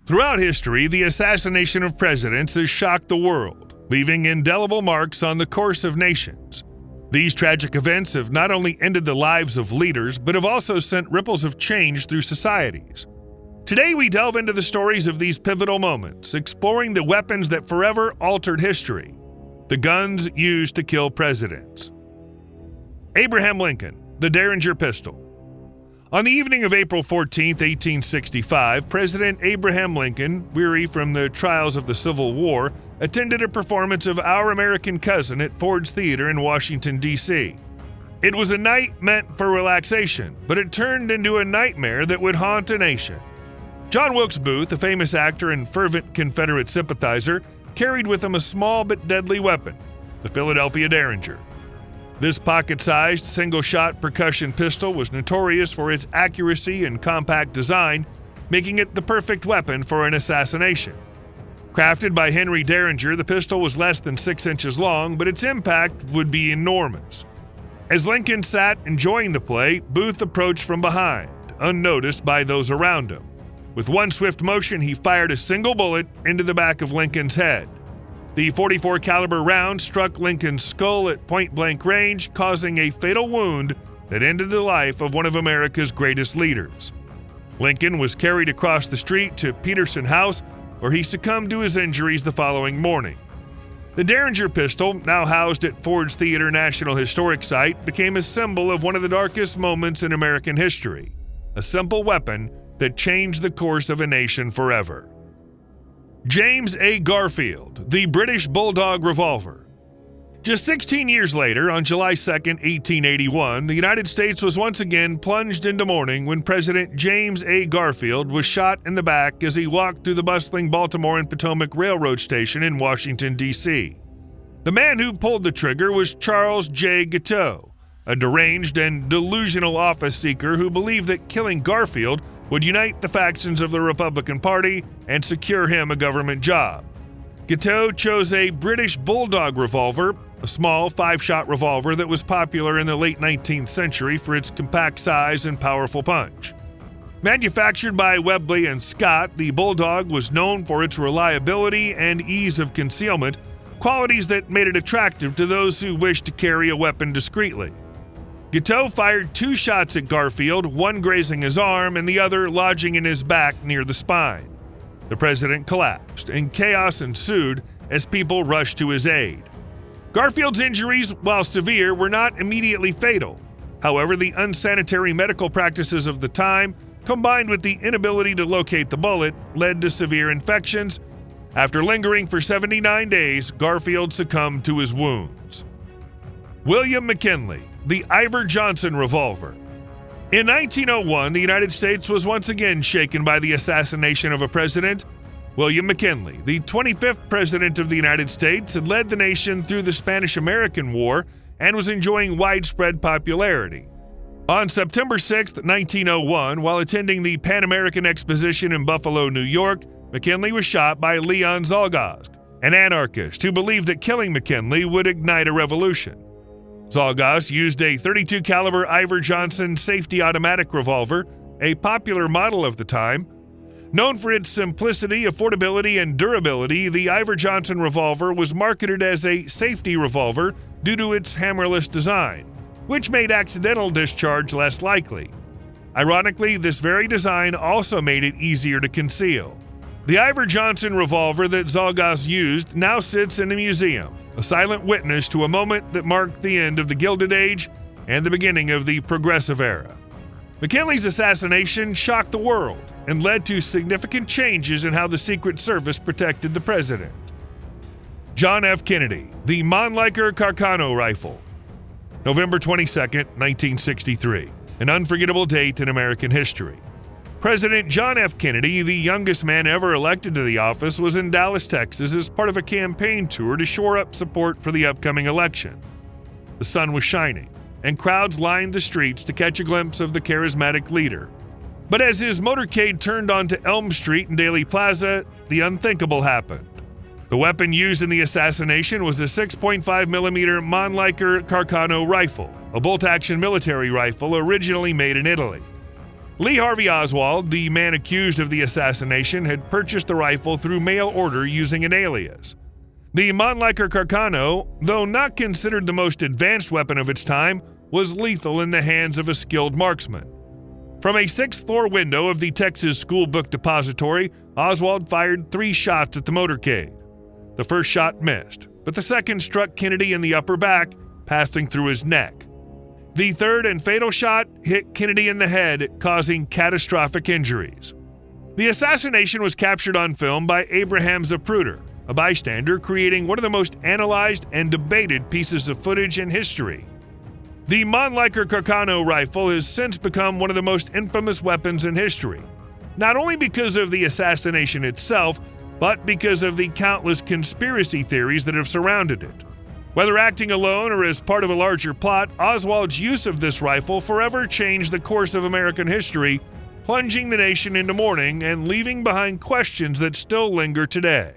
Throughout history, the assassination of presidents has shocked the world, leaving indelible marks on the course of nations. These tragic events have not only ended the lives of leaders, but have also sent ripples of change through societies. Today, we delve into the stories of these pivotal moments, exploring the weapons that forever altered history, the guns used to kill presidents. Abraham Lincoln, the Derringer pistol. On the evening of April 14, 1865, President Abraham Lincoln, weary from the trials of the Civil War, attended a performance of Our American Cousin at Ford's Theater in Washington, D.C. It was a night meant for relaxation, but it turned into a nightmare that would haunt a nation. John Wilkes Booth, a famous actor and fervent Confederate sympathizer, carried with him a small but deadly weapon, the Philadelphia Derringer. This pocket-sized, single-shot percussion pistol was notorious for its accuracy and compact design, making it the perfect weapon for an assassination. Crafted by Henry Derringer, the pistol was less than 6 inches long, but its impact would be enormous. As Lincoln sat enjoying the play, Booth approached from behind, unnoticed by those around him. With one swift motion, he fired a single bullet into the back of Lincoln's head. The .44 caliber round struck Lincoln's skull at point-blank range, causing a fatal wound that ended the life of one of America's greatest leaders. Lincoln was carried across the street to Peterson House, where he succumbed to his injuries the following morning. The Derringer pistol, now housed at Ford's Theater National Historic Site, became a symbol of one of the darkest moments in American history, a simple weapon that changed the course of a nation forever. James A. Garfield, the British Bulldog revolver. Just 16 years later, on July 2, 1881, the United States was once again plunged into mourning when President James A. Garfield was shot in the back as he walked through the bustling Baltimore and Potomac Railroad Station in Washington, D.C. The man who pulled the trigger was Charles J. Guiteau, a deranged and delusional office seeker who believed that killing Garfield would unite the factions of the Republican Party and secure him a government job. Guiteau chose a British Bulldog revolver, a small 5-shot revolver that was popular in the late 19th century for its compact size and powerful punch. Manufactured by Webley and Scott, the Bulldog was known for its reliability and ease of concealment, qualities that made it attractive to those who wished to carry a weapon discreetly. Guiteau fired 2 shots at Garfield, one grazing his arm and the other lodging in his back near the spine. The president collapsed, and chaos ensued as people rushed to his aid. Garfield's injuries, while severe, were not immediately fatal. However, the unsanitary medical practices of the time, combined with the inability to locate the bullet, led to severe infections. After lingering for 79 days, Garfield succumbed to his wounds. William McKinley, the Iver Johnson revolver. In 1901, the United States was once again shaken by the assassination of a president. William McKinley, the 25th President of the United States, had led the nation through the Spanish-American War and was enjoying widespread popularity. On September 6, 1901, while attending the Pan American Exposition in Buffalo, New York, McKinley was shot by Leon Zalgast, an anarchist who believed that killing McKinley would ignite a revolution. Zalgast used a .32 caliber Iver Johnson safety automatic revolver, a popular model of the time. Known for its simplicity, affordability, and durability, the Iver Johnson revolver was marketed as a safety revolver due to its hammerless design, which made accidental discharge less likely. Ironically, this very design also made it easier to conceal. The Iver Johnson revolver that Zalgast used now sits in a museum, a silent witness to a moment that marked the end of the Gilded Age and the beginning of the Progressive Era. McKinley's assassination shocked the world and led to significant changes in how the Secret Service protected the president. John F. Kennedy, the Mannlicher Carcano rifle. November 22, 1963, an unforgettable date in American history. President John F. Kennedy, the youngest man ever elected to the office, was in Dallas, Texas as part of a campaign tour to shore up support for the upcoming election. The sun was shining, and crowds lined the streets to catch a glimpse of the charismatic leader. But as his motorcade turned onto Elm Street and Daley Plaza, the unthinkable happened. The weapon used in the assassination was a 6.5mm Mannlicher Carcano rifle, a bolt-action military rifle originally made in Italy. Lee Harvey Oswald, the man accused of the assassination, had purchased the rifle through mail order using an alias. The Mannlicher Carcano, though not considered the most advanced weapon of its time, was lethal in the hands of a skilled marksman. From a sixth-floor window of the Texas School Book Depository, Oswald fired 3 shots at the motorcade. The first shot missed, but the second struck Kennedy in the upper back, passing through his neck. The third and fatal shot hit Kennedy in the head, causing catastrophic injuries. The assassination was captured on film by Abraham Zapruder, a bystander, creating one of the most analyzed and debated pieces of footage in history. The Mannlicher Carcano rifle has since become one of the most infamous weapons in history, not only because of the assassination itself, but because of the countless conspiracy theories that have surrounded it. Whether acting alone or as part of a larger plot, Oswald's use of this rifle forever changed the course of American history, plunging the nation into mourning and leaving behind questions that still linger today.